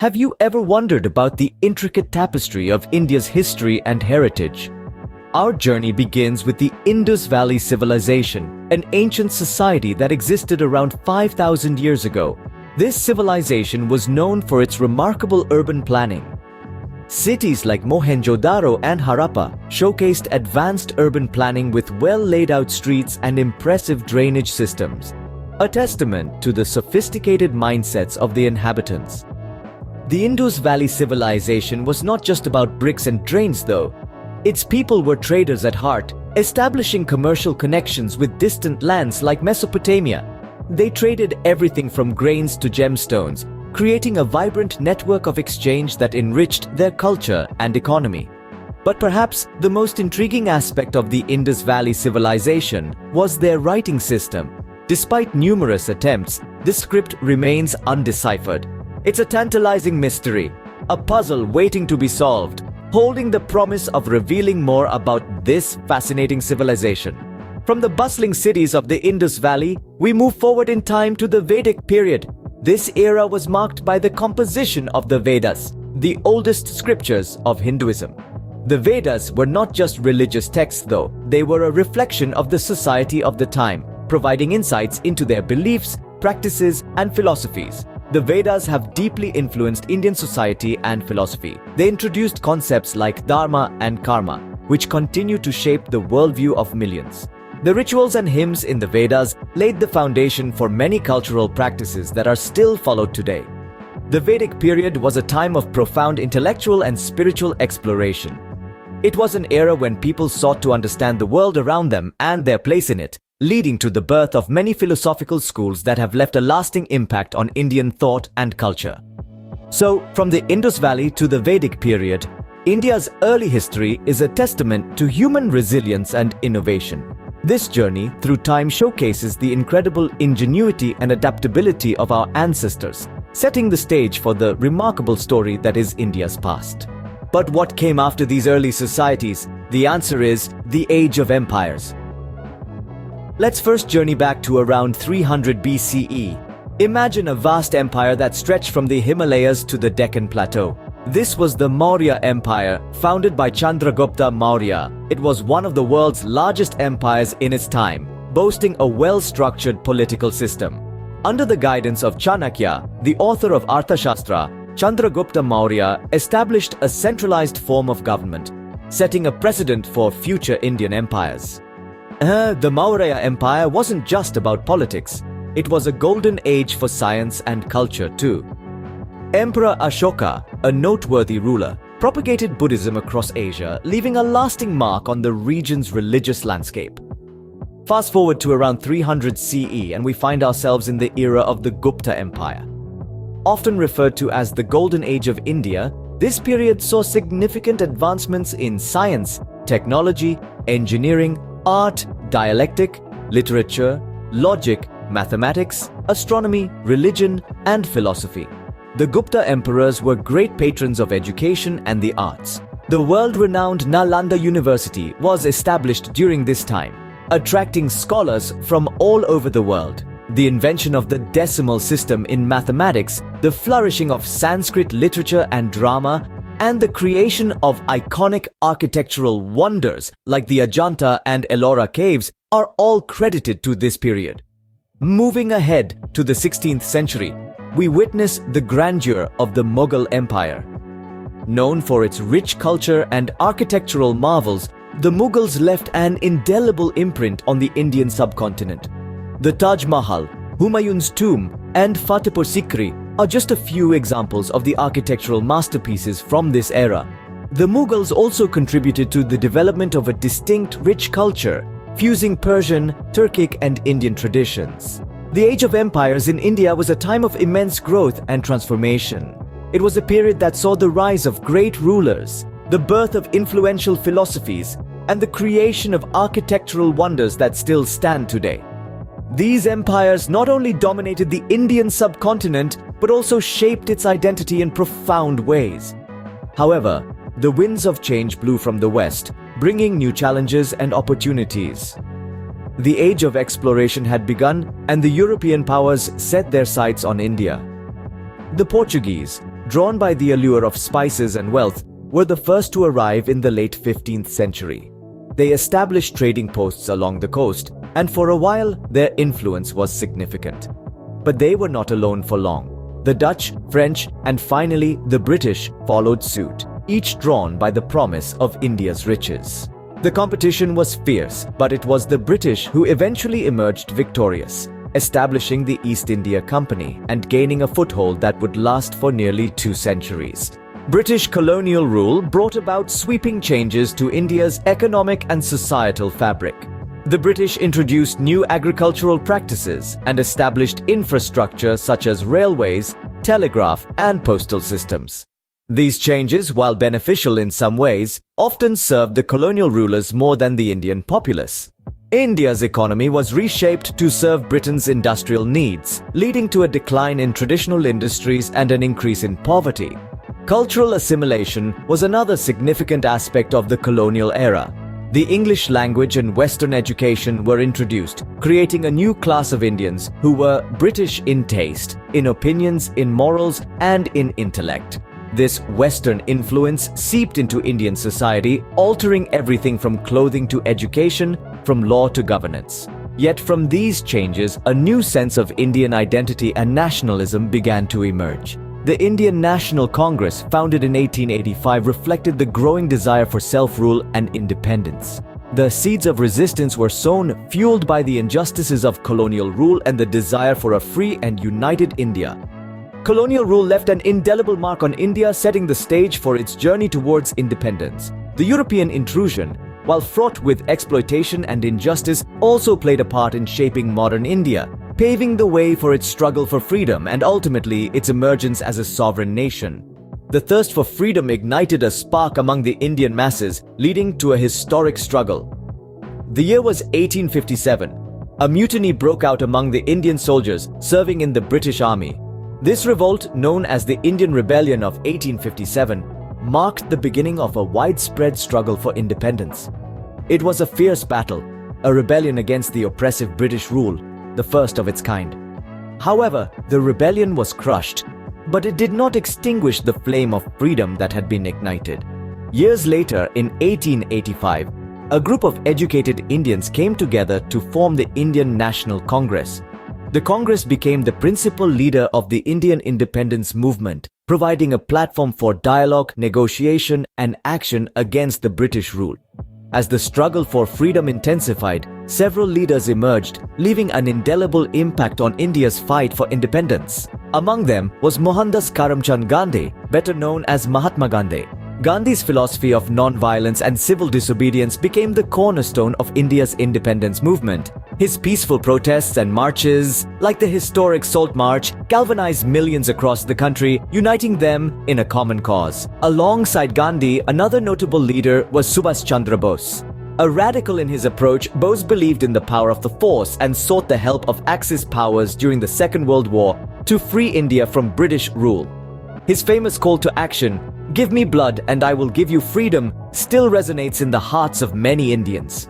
Have you ever wondered about the intricate tapestry of India's history and heritage? Our journey begins with the Indus Valley Civilization, an ancient society that existed around 5,000 years ago. This civilization was known for its remarkable urban planning. Cities like Mohenjo-daro and Harappa showcased advanced urban planning with well-laid-out streets and impressive drainage systems, a testament to the sophisticated mindsets of the inhabitants. The Indus Valley Civilization was not just about bricks and drains though. Its people were traders at heart, establishing commercial connections with distant lands like Mesopotamia. They traded everything from grains to gemstones, creating a vibrant network of exchange that enriched their culture and economy. But perhaps the most intriguing aspect of the Indus Valley Civilization was their writing system. Despite numerous attempts, this script remains undeciphered. It's a tantalizing mystery, a puzzle waiting to be solved, holding the promise of revealing more about this fascinating civilization. From the bustling cities of the Indus Valley, we move forward in time to the Vedic period. This era was marked by the composition of the Vedas, the oldest scriptures of Hinduism. The Vedas were not just religious texts though, they were a reflection of the society of the time, providing insights into their beliefs, practices, and philosophies. The Vedas have deeply influenced Indian society and philosophy. They introduced concepts like dharma and karma, which continue to shape the worldview of millions. The rituals and hymns in the Vedas laid the foundation for many cultural practices that are still followed today. The Vedic period was a time of profound intellectual and spiritual exploration. It was an era when people sought to understand the world around them and their place in it, leading to the birth of many philosophical schools that have left a lasting impact on Indian thought and culture. So, from the Indus Valley to the Vedic period, India's early history is a testament to human resilience and innovation. This journey through time showcases the incredible ingenuity and adaptability of our ancestors, setting the stage for the remarkable story that is India's past. But what came after these early societies? The answer is the Age of Empires. Let's first journey back to around 300 BCE. Imagine a vast empire that stretched from the Himalayas to the Deccan Plateau. This was the Maurya Empire, founded by Chandragupta Maurya. It was one of the world's largest empires in its time, boasting a well-structured political system. Under the guidance of Chanakya, the author of Arthashastra, Chandragupta Maurya established a centralized form of government, setting a precedent for future Indian empires. The Maurya Empire wasn't just about politics. It was a golden age for science and culture too. Emperor Ashoka, a noteworthy ruler, propagated Buddhism across Asia, leaving a lasting mark on the region's religious landscape. Fast forward to around 300 CE and we find ourselves in the era of the Gupta Empire. Often referred to as the Golden Age of India, this period saw significant advancements in science, technology, engineering, art, dialectic, literature, logic, mathematics, astronomy, religion, and philosophy. The Gupta emperors were great patrons of education and the arts. The world-renowned Nalanda University was established during this time, attracting scholars from all over the world. The invention of the decimal system in mathematics, the flourishing of Sanskrit literature and drama, and the creation of iconic architectural wonders like the Ajanta and Ellora caves are all credited to this period. Moving ahead to the 16th century, we witness the grandeur of the Mughal Empire. Known for its rich culture and architectural marvels, the Mughals left an indelible imprint on the Indian subcontinent. The Taj Mahal, Humayun's tomb, and Fatehpur Sikri are just a few examples of the architectural masterpieces from this era. The Mughals also contributed to the development of a distinct, rich culture, fusing Persian, Turkic, and Indian traditions. The Age of Empires in India was a time of immense growth and transformation. It was a period that saw the rise of great rulers, the birth of influential philosophies, and the creation of architectural wonders that still stand today. These empires not only dominated the Indian subcontinent, but also shaped its identity in profound ways. However, the winds of change blew from the west, bringing new challenges and opportunities. The age of exploration had begun, and the European powers set their sights on India. The Portuguese, drawn by the allure of spices and wealth, were the first to arrive in the late 15th century. They established trading posts along the coast, and for a while their influence was significant. But they were not alone for long. The Dutch, French, and finally the British followed suit, each drawn by the promise of India's riches. The competition was fierce, but it was the British who eventually emerged victorious, establishing the East India Company and gaining a foothold that would last for nearly 2 centuries. British colonial rule brought about sweeping changes to India's economic and societal fabric. The British introduced new agricultural practices and established infrastructure such as railways, telegraph, and postal systems. These changes, while beneficial in some ways, often served the colonial rulers more than the Indian populace. India's economy was reshaped to serve Britain's industrial needs, leading to a decline in traditional industries and an increase in poverty. Cultural assimilation was another significant aspect of the colonial era. The English language and Western education were introduced, creating a new class of Indians who were British in taste, in opinions, in morals, and in intellect. This Western influence seeped into Indian society, altering everything from clothing to education, from law to governance. Yet from these changes, a new sense of Indian identity and nationalism began to emerge. The Indian National Congress, founded in 1885, reflected the growing desire for self-rule and independence. The seeds of resistance were sown, fueled by the injustices of colonial rule and the desire for a free and united India. Colonial rule left an indelible mark on India, setting the stage for its journey towards independence. The European intrusion, while fraught with exploitation and injustice, also played a part in shaping modern India, paving the way for its struggle for freedom and ultimately its emergence as a sovereign nation. The thirst for freedom ignited a spark among the Indian masses, leading to a historic struggle. The year was 1857. A mutiny broke out among the Indian soldiers serving in the British Army. This revolt, known as the Indian Rebellion of 1857, marked the beginning of a widespread struggle for independence. It was a fierce battle, a rebellion against the oppressive British rule, the first of its kind. However, the rebellion was crushed, but it did not extinguish the flame of freedom that had been ignited. Years later, in 1885, a group of educated Indians came together to form the Indian National Congress. The Congress became the principal leader of the Indian independence movement, providing a platform for dialogue, negotiation, and action against the British rule. As the struggle for freedom intensified, several leaders emerged, leaving an indelible impact on India's fight for independence. Among them was Mohandas Karamchand Gandhi, better known as Mahatma Gandhi. Gandhi's philosophy of non-violence and civil disobedience became the cornerstone of India's independence movement. His peaceful protests and marches, like the historic Salt March, galvanized millions across the country, uniting them in a common cause. Alongside Gandhi, another notable leader was Subhas Chandra Bose. A radical in his approach, Bose believed in the power of the force and sought the help of Axis powers during the Second World War to free India from British rule. His famous call to action, "Give me blood and I will give you freedom," still resonates in the hearts of many Indians.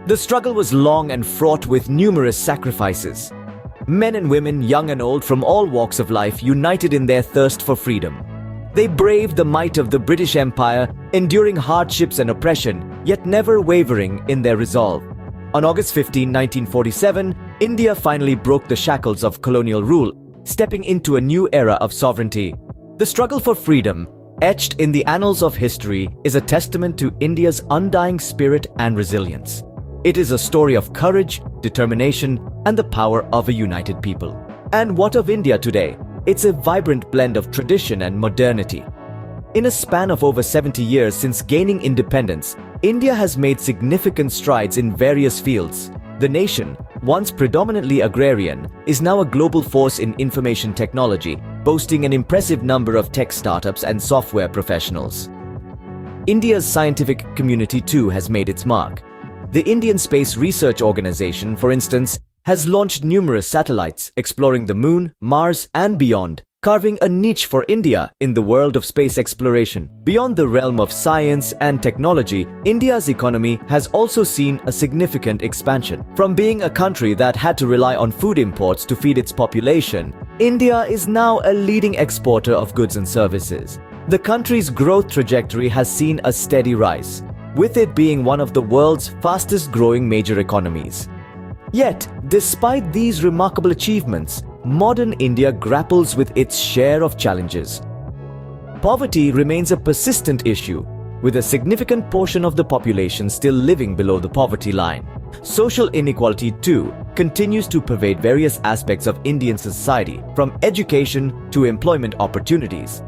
The struggle was long and fraught with numerous sacrifices. Men and women, young and old, from all walks of life, united in their thirst for freedom. They braved the might of the British Empire, enduring hardships and oppression, yet never wavering in their resolve. On August 15, 1947, India finally broke the shackles of colonial rule, stepping into a new era of sovereignty. The struggle for freedom, etched in the annals of history, is a testament to India's undying spirit and resilience. It is a story of courage, determination, and the power of a united people. And what of India today? It's a vibrant blend of tradition and modernity. In a span of over 70 years since gaining independence, India has made significant strides in various fields. The nation, once predominantly agrarian, is now a global force in information technology, boasting an impressive number of tech startups and software professionals. India's scientific community too has made its mark. The Indian Space Research Organization, for instance, has launched numerous satellites exploring the Moon, Mars, and beyond, carving a niche for India in the world of space exploration. Beyond the realm of science and technology, India's economy has also seen a significant expansion. From being a country that had to rely on food imports to feed its population, India is now a leading exporter of goods and services. The country's growth trajectory has seen a steady rise, with it being one of the world's fastest growing major economies. Yet, despite these remarkable achievements, modern India grapples with its share of challenges. Poverty remains a persistent issue, with a significant portion of the population still living below the poverty line. Social inequality, too, continues to pervade various aspects of Indian society, from education to employment opportunities.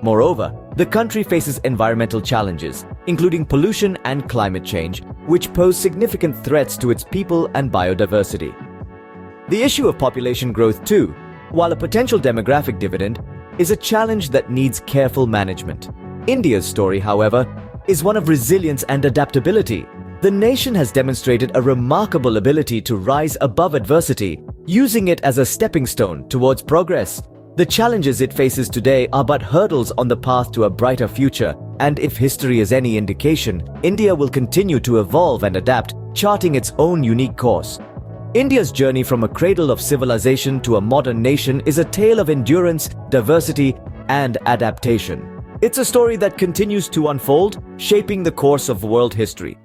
Moreover, the country faces environmental challenges, including pollution and climate change, which pose significant threats to its people and biodiversity. The issue of population growth, too, while a potential demographic dividend, is a challenge that needs careful management. India's story, however, is one of resilience and adaptability. The nation has demonstrated a remarkable ability to rise above adversity, using it as a stepping stone towards progress. The challenges it faces today are but hurdles on the path to a brighter future, and if history is any indication, India will continue to evolve and adapt, charting its own unique course. India's journey from a cradle of civilization to a modern nation is a tale of endurance, diversity, and adaptation. It's a story that continues to unfold, shaping the course of world history.